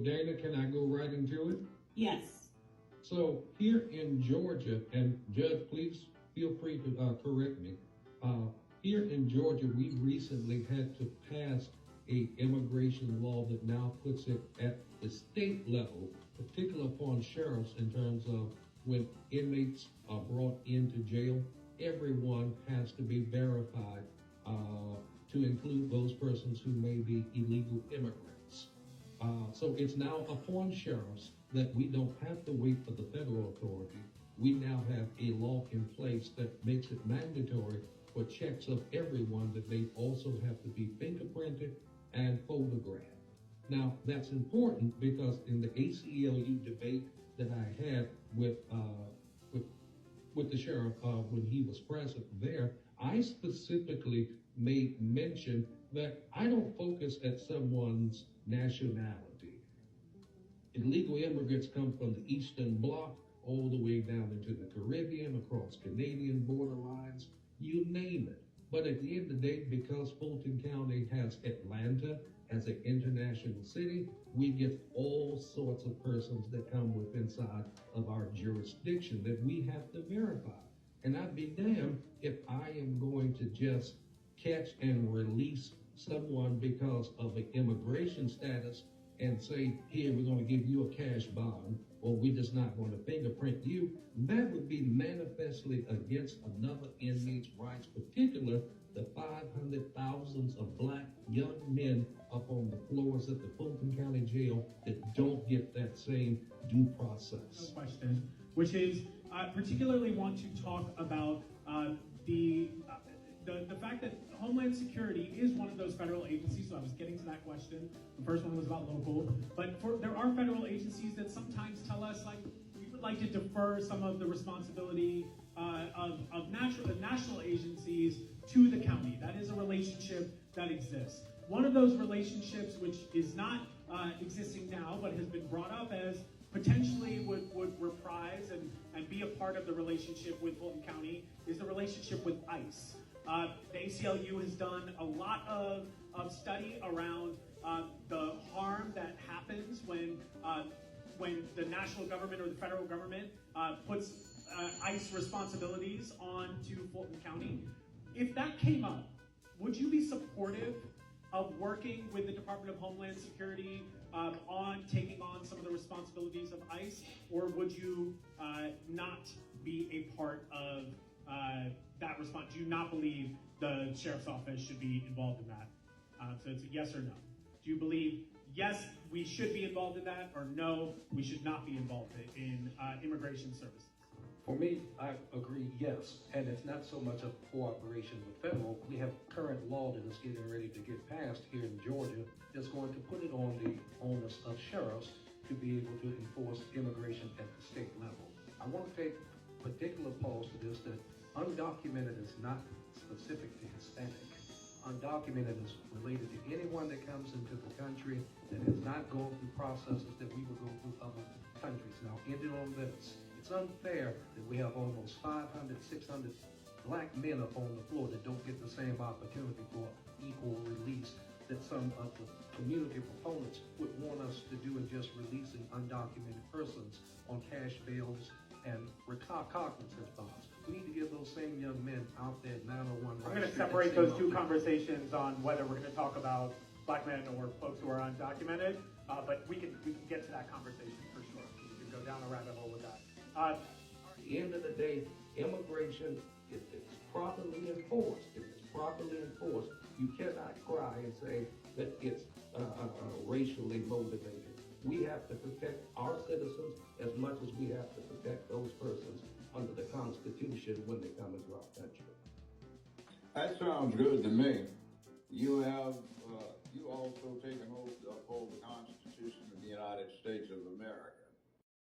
Dana, can I go right into it? Yes. So here in Georgia, and Judge, please feel free to correct me. Here in Georgia, we recently had to pass a immigration law that now puts it at the state level, particularly upon sheriffs in terms of when inmates are brought into jail, everyone has to be verified to include those persons who may be illegal immigrants. So it's now upon sheriffs that we don't have to wait for the federal authority. We now have a law in place that makes it mandatory for checks of everyone that they also have to be fingerprinted and photographed. Now, that's important because in the ACLU debate that I had with the sheriff when he was present there, I specifically made mention that I don't focus at someone's nationality. Illegal immigrants come from the Eastern Bloc all the way down into the Caribbean, across Canadian border lines, you name it. But at the end of the day, because Fulton County has Atlanta as an international city, we get all sorts of persons that come within inside of our jurisdiction that we have to verify. And I'd be damned if I am going to just catch and release someone because of an immigration status and say, here, we're going to give you a cash bond, or we're just not going to fingerprint you. That would be manifestly against another inmate's rights, particularly the 500,000 of black young men up on the floors at the Fulton County Jail that don't get that same due process. No question, which is, I particularly want to talk about the fact that Homeland Security is one of those federal agencies, so I was getting to that question. The first one was about local, but there are federal agencies that sometimes tell us, like, we would like to defer some of the responsibility of national agencies to the county. That is a relationship that exists. One of those relationships, which is not existing now, but has been brought up as potentially would reprise and be a part of the relationship with Fulton County, is the relationship with ICE. The ACLU has done a lot of study around the harm that happens when the national government or the federal government puts ICE responsibilities onto Fulton County. If that came up, would you be supportive of working with the Department of Homeland Security on taking on some of the responsibilities of ICE, or would you not be a part of that response? Do you not believe the Sheriff's Office should be involved in that? So it's a yes or no. Do you believe, yes, we should be involved in that, or no, we should not be involved in immigration services? For me, I agree, yes, and it's not so much a cooperation with federal. We have current law that is getting ready to get passed here in Georgia that's going to put it on the onus of sheriffs to be able to enforce immigration at the state level. I want to take particular pause to this, that undocumented is not specific to Hispanic. Undocumented is related to anyone that comes into the country that has not gone through processes that we would go through other countries. Now, ending on this, it's unfair that we have almost 500, 600 black men up on the floor that don't get the same opportunity for equal release that some of the community proponents would want us to do in just releasing undocumented persons on cash bails and recognizance bonds. We need to give those same young men out there 901 rights. I'm going to separate those two conversations on whether we're going to talk about black men or folks who are undocumented, but we can get to that conversation for sure. We can go down a rabbit hole with that. At the end of the day, immigration, if it's properly enforced, you cannot cry and say that it's racially motivated. We have to protect our citizens as much as we have to protect those persons under the Constitution when they come into our country. That sounds good to me. You have, you also take an oath to uphold the Constitution of the United States of America.